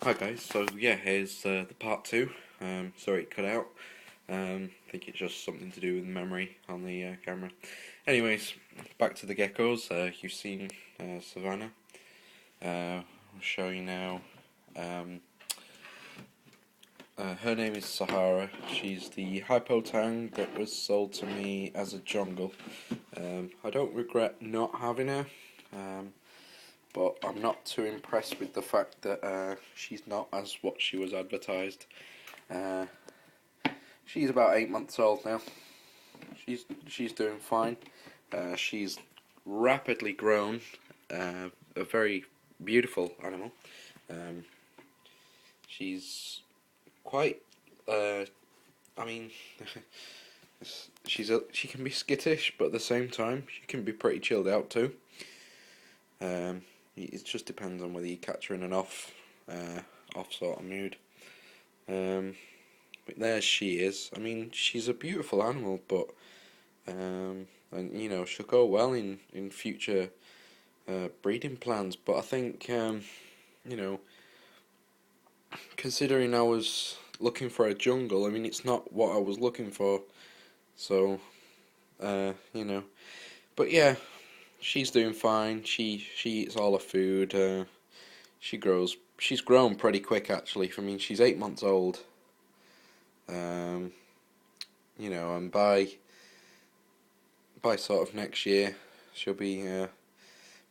Hi guys, so yeah, here's the part two. Sorry it cut out. I think it's just something to do with memory on the camera. Anyways, back to the geckos. You've seen Savannah. I'll show you now. Um, Her name is Sahara. She's the Hypotang that was sold to me as a jungle. I don't regret not having her. Um, but I'm not too impressed with the fact that she's not as what she was advertised. Uh, she's about 8 months old now. She's doing fine. She's rapidly grown. A very beautiful animal. Um, she's quite. I mean, she can be skittish, but at the same time, she can be pretty chilled out too. It just depends on whether you catch her in an off sort of mood. Um, but there she is. I mean, she's a beautiful animal, but and she'll go well in future breeding plans. But I think you know, considering I was looking for a jungle, I mean, it's not what I was looking for. So you know, but yeah, she's doing fine. She eats all her food. She's grown pretty quick actually. I mean, she's 8 months old. Um, and by sort of next year, she'll be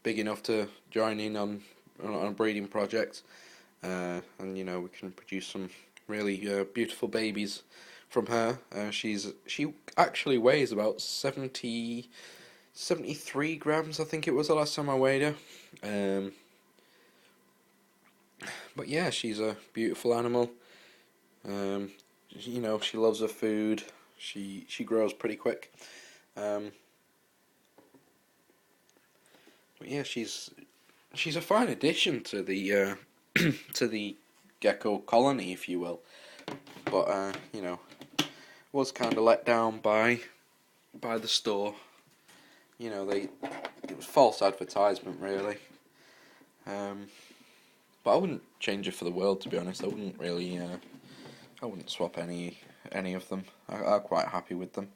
big enough to join in on a breeding project, and we can produce some really beautiful babies from her. She actually weighs about 73 grams, I think it was the last time I weighed her. Um, but yeah, she's a beautiful animal. Um, she loves her food. She grows pretty quick. Um, but yeah, she's a fine addition to the to the gecko colony, if you will. But was kind of let down by the store. It was false advertisement, really. Um, but I wouldn't change it for the world, to be honest. I wouldn't swap any of them. I'm quite happy with them.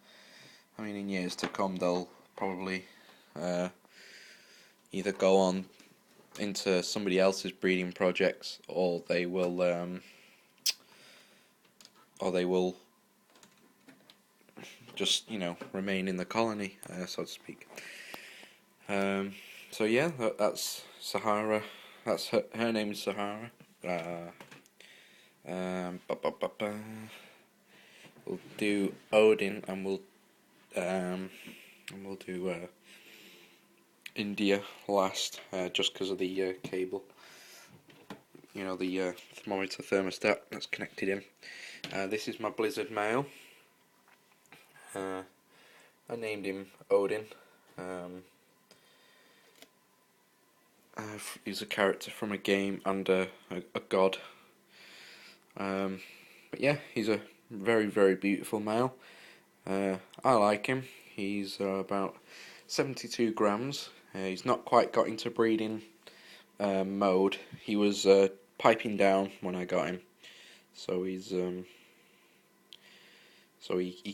I mean, in years to come, they'll probably uh, either go on into somebody else's breeding projects, or they will just remain in the colony, so to speak. Um, so yeah, that's Sahara. That's her name is Sahara. Uh, ba, ba, ba, ba. We'll do Odin, and we'll do India last, just because of the cable. The thermometer thermostat that's connected in. This is my Blizzard male. I named him Odin. Um, he's a character from a game and a god. But yeah, he's a very, very beautiful male. I like him. He's about 72 grams. He's not quite got into breeding mode. He was piping down when I got him, so he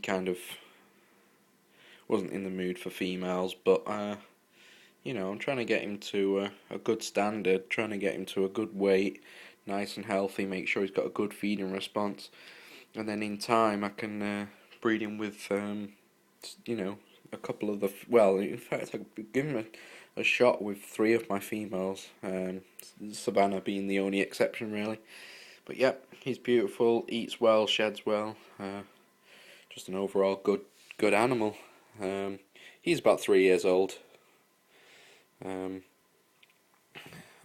kind of wasn't in the mood for females. But I'm trying to get him to a good standard, trying to get him to a good weight, nice and healthy. Make sure he's got a good feeding response, and then in time I can breed him with a couple of the well. In fact, I could give him a shot with three of my females. Savannah being the only exception, really. But yeah, he's beautiful, eats well, sheds well. Just an overall good animal. He's about 3 years old. Um,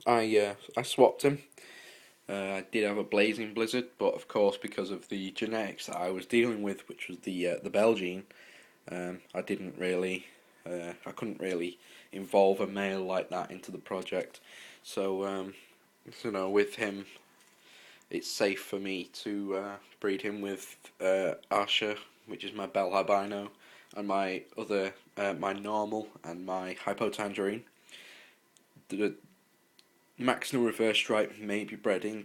I swapped him. I did have a Blazing Blizzard, but of course, because of the genetics that I was dealing with, which was the Belgian, I didn't really, I couldn't really involve a male like that into the project. So, with him, it's safe for me to breed him with Arsha, which is my Bell Albino, and my normal and my Hypotangerine. The Maxinal reverse stripe may be bred in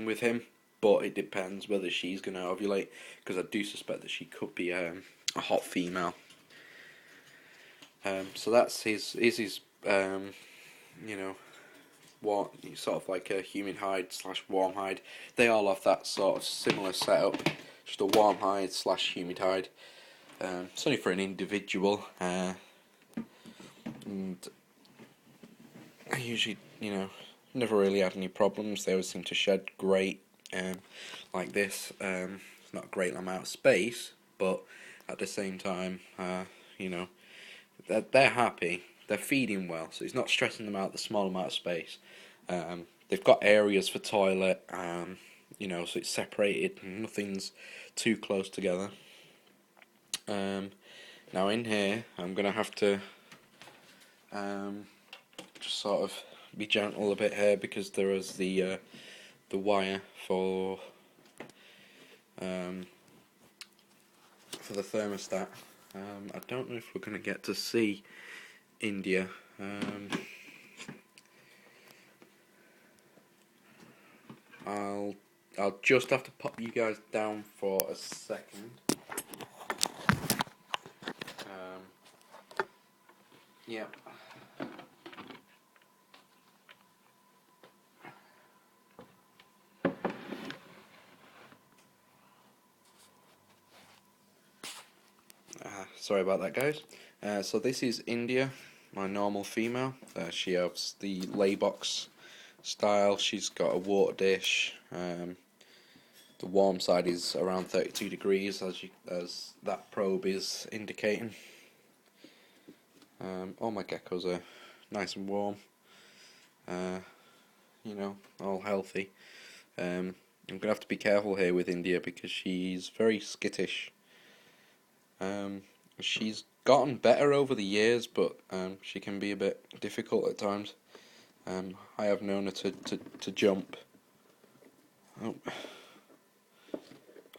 with him, but it depends whether she's going to ovulate, because I do suspect that she could be a hot female. So that's his you know, what sort of like a humid hide / warm hide. They all have that sort of similar setup, just a warm hide / humid hide. It's only for an individual, and I usually, never really had any problems. They always seem to shed great, like this. It's not a great amount of space, but at the same time, they're happy. They're feeding well, so it's not stressing them out the small amount of space. They've got areas for toilet, so it's separated. Nothing's too close together. Now in here, I'm gonna have to just sort of be gentle a bit here, because there is the wire for the thermostat. I don't know if we're gonna get to see India. I'll just have to pop you guys down for a second. Yeah. Sorry about that, guys. So this is India, my normal female. She has the laybox style. She's got a water dish. The warm side is around 32 degrees, as that probe is indicating. All my geckos are nice and warm. All healthy. I'm gonna have to be careful here with India, because she's very skittish. She's gotten better over the years, but she can be a bit difficult at times. I have known her to jump. Oh,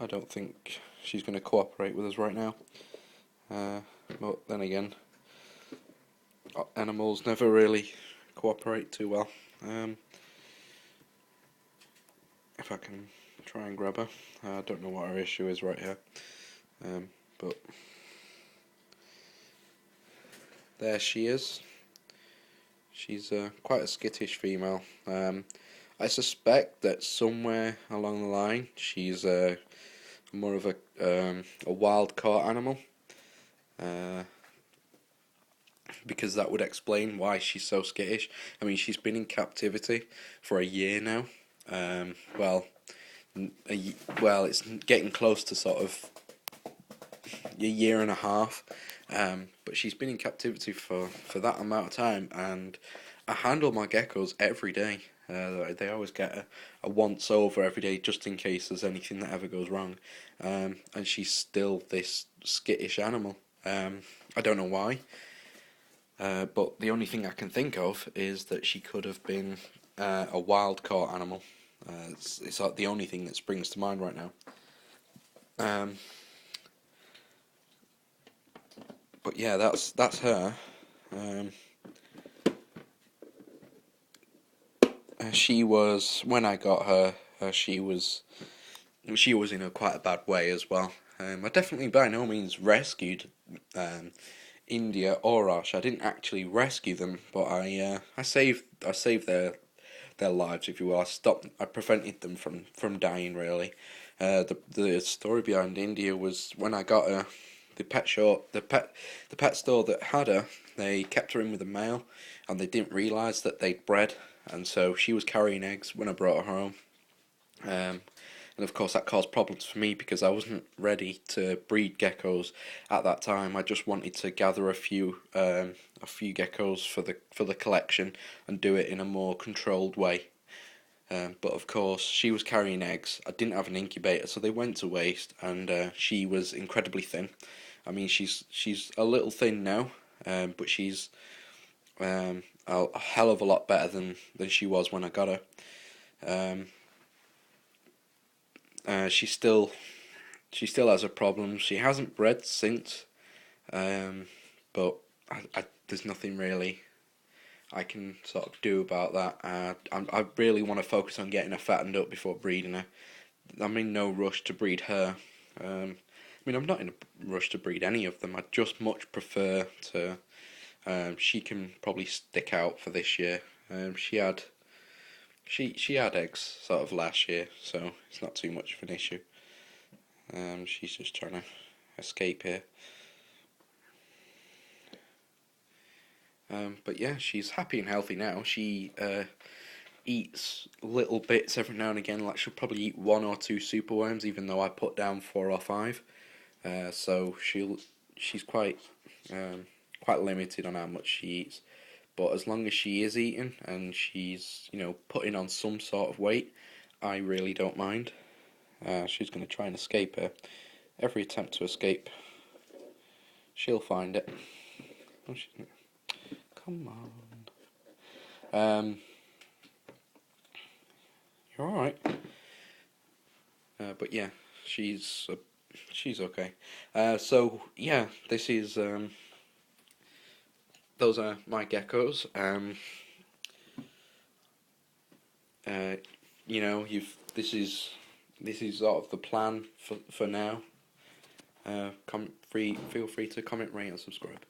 I don't think she's going to cooperate with us right now. But then again, animals never really cooperate too well. If I can try and grab her. I don't know what her issue is right here. But there she is. She's quite a skittish female. I suspect that somewhere along the line she's more of a wild caught animal, because that would explain why she's so skittish. I mean, she's been in captivity for a year now. It's getting close to sort of a year and a half. But she's been in captivity for that amount of time, and I handle my geckos every day. They always get a once over every day, just in case there's anything that ever goes wrong. And she's still this skittish animal. I don't know why. But the only thing I can think of is that she could have been a wild caught animal. It's like the only thing that springs to mind right now. But yeah, that's her. She was, when I got her, she was in a quite a bad way as well. I definitely by no means rescued India or Ash. I didn't actually rescue them, but I saved their lives, if you will. I prevented them from dying, really. The story behind India was, when I got her, the pet store that had her, they kept her in with a male, and they didn't realise that they'd bred, and so she was carrying eggs when I brought her home. And of course that caused problems for me, because I wasn't ready to breed geckos at that time. I just wanted to gather a few geckos for the collection and do it in a more controlled way. But of course she was carrying eggs. I didn't have an incubator, so they went to waste, and she was incredibly thin. I mean, she's a little thin now, but she's a hell of a lot better than she was when I got her. She still has her problems. She hasn't bred since, but there's nothing really I can sort of do about that. I really want to focus on getting her fattened up before breeding her. I'm in no rush to breed her. I'm not in a rush to breed any of them. I just much prefer to. She can probably stick out for this year. She had eggs sort of last year, so it's not too much of an issue. She's just trying to escape here. But yeah, she's happy and healthy now. She eats little bits every now and again. Like she'll probably eat one or two superworms, even though I put down 4 or 5. So she's quite limited on how much she eats. But as long as she is eating and she's putting on some sort of weight, I really don't mind. She's going to try and escape her. Every attempt to escape, she'll find it. Oh, come on. You're all right. But yeah, she's okay. So yeah, this is those are my geckos. This is sort of the plan for now. Feel free to comment, rate, and subscribe.